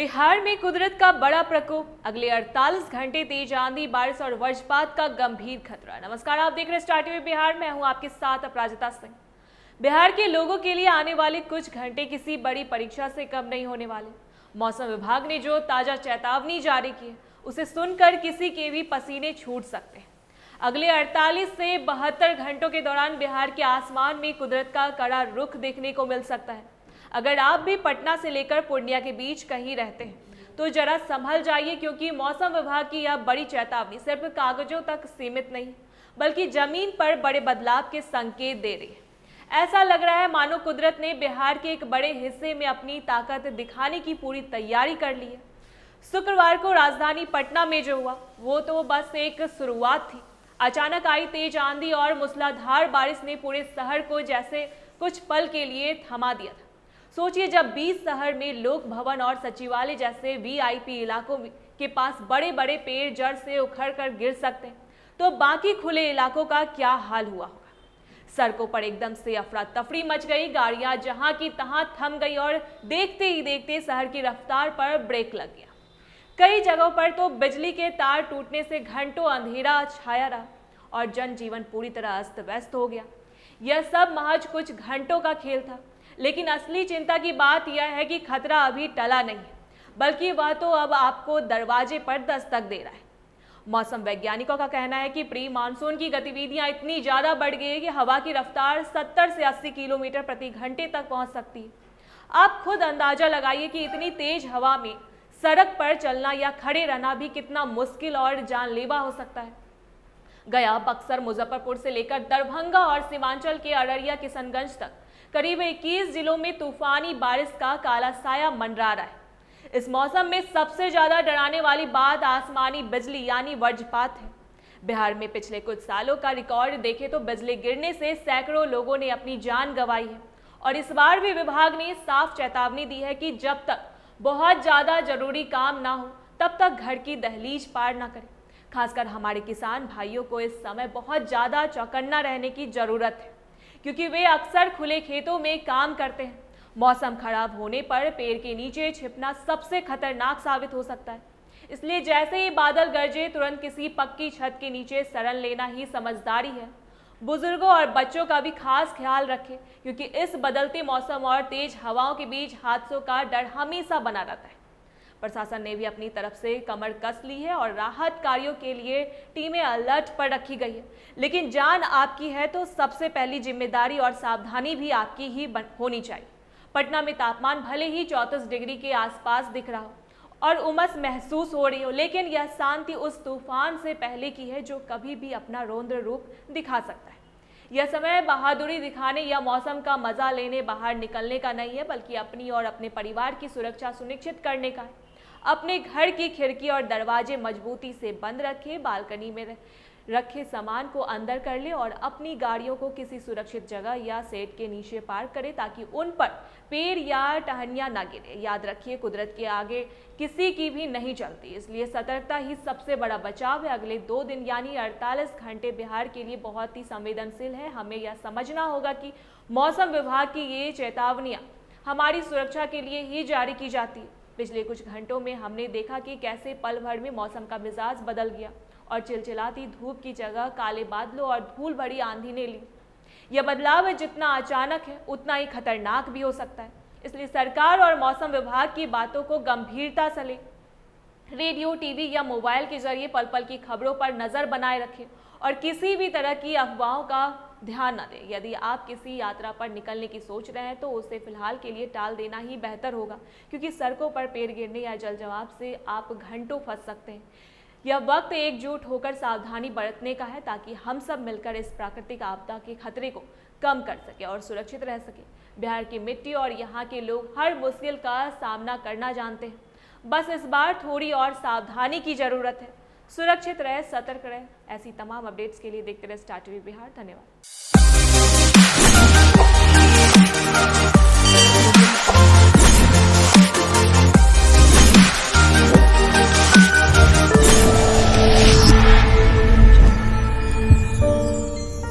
बिहार में कुदरत का बड़ा प्रकोप, अगले 48 घंटे तेज आंधी, बारिश और वज्रपात का गंभीर खतरा। नमस्कार, आप देख रहे हैं स्टार टीवी बिहार। मैं हूं आपके साथ अपराजिता सिंह। बिहार के लोगों के लिए आने वाले कुछ घंटे किसी बड़ी परीक्षा से कम नहीं होने वाले। मौसम विभाग ने जो ताजा चेतावनी जारी की है, उसे सुनकर किसी के भी पसीने छूट सकते हैं। अगले 48 से 72 घंटों के दौरान बिहार के आसमान में कुदरत का कड़ा रुख देखने को मिल सकता है। अगर आप भी पटना से लेकर पूर्णिया के बीच कहीं रहते हैं तो जरा संभल जाइए, क्योंकि मौसम विभाग की यह बड़ी चेतावनी सिर्फ कागजों तक सीमित नहीं बल्कि जमीन पर बड़े बदलाव के संकेत दे रही है। ऐसा लग रहा है मानो कुदरत ने बिहार के एक बड़े हिस्से में अपनी ताकत दिखाने की पूरी तैयारी कर ली है। शुक्रवार को राजधानी पटना में जो हुआ वो तो बस एक शुरुआत थी। अचानक आई तेज आंधी और मूसलाधार बारिश ने पूरे शहर को जैसे कुछ पल के लिए थमा दिया था। सोचिए, जब 20 शहर में लोक भवन और सचिवालय जैसे वीआईपी इलाकों के पास बड़े बड़े पेड़ जड़ से उखड़ कर गिर सकते हैं, तो बाकी खुले इलाकों का क्या हाल हुआ होगा। सड़कों पर एकदम से अफरा तफरी मच गई, गाड़ियां जहां की तहां थम गई और देखते ही देखते शहर की रफ्तार पर ब्रेक लग गया। कई जगहों पर तो बिजली के तार टूटने से घंटों अंधेरा छाया रहा और जनजीवन पूरी तरह अस्त व्यस्त हो गया। यह सब महज कुछ घंटों का खेल था, लेकिन असली चिंता की बात यह है कि खतरा अभी टला नहीं है, बल्कि वह तो अब आपको दरवाजे पर दस्तक दे रहा है। मौसम वैज्ञानिकों का कहना है कि प्री मानसून की गतिविधियां इतनी ज्यादा बढ़ गई है कि हवा की रफ्तार 70 से 80 किलोमीटर प्रति घंटे तक पहुंच सकती है। आप खुद अंदाजा लगाइए कि इतनी तेज हवा में सड़क पर चलना या खड़े रहना भी कितना मुश्किल और जानलेवा हो सकता है। गया, बक्सर, मुजफ्फरपुर से लेकर दरभंगा और सीमांचल के अररिया, किशनगंज तक करीब 21 जिलों में तूफानी बारिश का काला साया मंडरा रहा है। इस मौसम में सबसे ज्यादा डराने वाली बात आसमानी बिजली यानी वज्रपात है। बिहार में पिछले कुछ सालों का रिकॉर्ड देखें तो बिजली गिरने से सैकड़ों लोगों ने अपनी जान गंवाई है और इस बार भी विभाग ने साफ चेतावनी दी है कि जब तक बहुत ज्यादा जरूरी काम ना हो तब तक घर की दहलीज पार ना करें। खासकर हमारे किसान भाइयों को इस समय बहुत ज्यादा चौकन्ना रहने की जरूरत है, क्योंकि वे अक्सर खुले खेतों में काम करते हैं। मौसम खराब होने पर पेड़ के नीचे छिपना सबसे खतरनाक साबित हो सकता है। इसलिए जैसे ही बादल गरजे तुरंत किसी पक्की छत के नीचे शरण लेना ही समझदारी है। बुजुर्गों और बच्चों का भी खास ख्याल रखें, क्योंकि इस बदलते मौसम और तेज हवाओं के बीच हादसों का डर हमेशा बना रहता है। प्रशासन ने भी अपनी तरफ से कमर कस ली है और राहत कार्यों के लिए टीमें अलर्ट पर रखी गई है। लेकिन जान आपकी है तो सबसे पहली जिम्मेदारी और सावधानी भी आपकी ही होनी चाहिए। पटना में तापमान भले ही 34 डिग्री के आसपास दिख रहा हो और उमस महसूस हो रही हो, लेकिन यह शांति उस तूफान से पहले की है जो कभी भी अपना रौद्र रूप दिखा सकता है। यह समय बहादुरी दिखाने या मौसम का मजा लेने बाहर निकलने का नहीं है, बल्कि अपनी और अपने परिवार की सुरक्षा सुनिश्चित करने का है। अपने घर की खिड़की और दरवाजे मजबूती से बंद रखें, बालकनी में रखे सामान को अंदर कर ले और अपनी गाड़ियों को किसी सुरक्षित जगह या शेड के नीचे पार्क करें ताकि उन पर पेड़ या टहनियां ना गिरे। याद रखिए, कुदरत के आगे किसी की भी नहीं चलती, इसलिए सतर्कता ही सबसे बड़ा बचाव है। अगले 2 दिन यानी 48 घंटे बिहार के लिए बहुत ही संवेदनशील है। हमें यह समझना होगा कि मौसम विभाग की ये चेतावनियां हमारी सुरक्षा के लिए ही जारी की जाती है। पिछले कुछ घंटों में हमने देखा कि कैसे पल भर में मौसम का मिजाज बदल गया और चिलचिलाती धूप की जगह काले बादलों और धूल भरी आंधी ने ली। यह बदलाव जितना अचानक है उतना ही खतरनाक भी हो सकता है, इसलिए सरकार और मौसम विभाग की बातों को गंभीरता से लें। रेडियो, टीवी या मोबाइल के जरिए पल पल की खबरों पर नजर बनाए रखें और किसी भी तरह की अफवाहों का ध्यान न दें। यदि आप किसी यात्रा पर निकलने की सोच रहे हैं तो उसे फिलहाल के लिए टाल देना ही बेहतर होगा, क्योंकि सड़कों पर पेड़ गिरने या जलजमाव से आप घंटों फंस सकते हैं। यह वक्त एकजुट होकर सावधानी बरतने का है ताकि हम सब मिलकर इस प्राकृतिक आपदा के खतरे को कम कर सके और सुरक्षित रह सके। बिहार की मिट्टी और यहाँ के लोग हर मुश्किल का सामना करना जानते हैं, बस इस बार थोड़ी और सावधानी की जरूरत है। सुरक्षित रहे, सतर्क रहे। ऐसी तमाम अपडेट्स के लिए देखते रहे स्टार टीवी बिहार। धन्यवाद।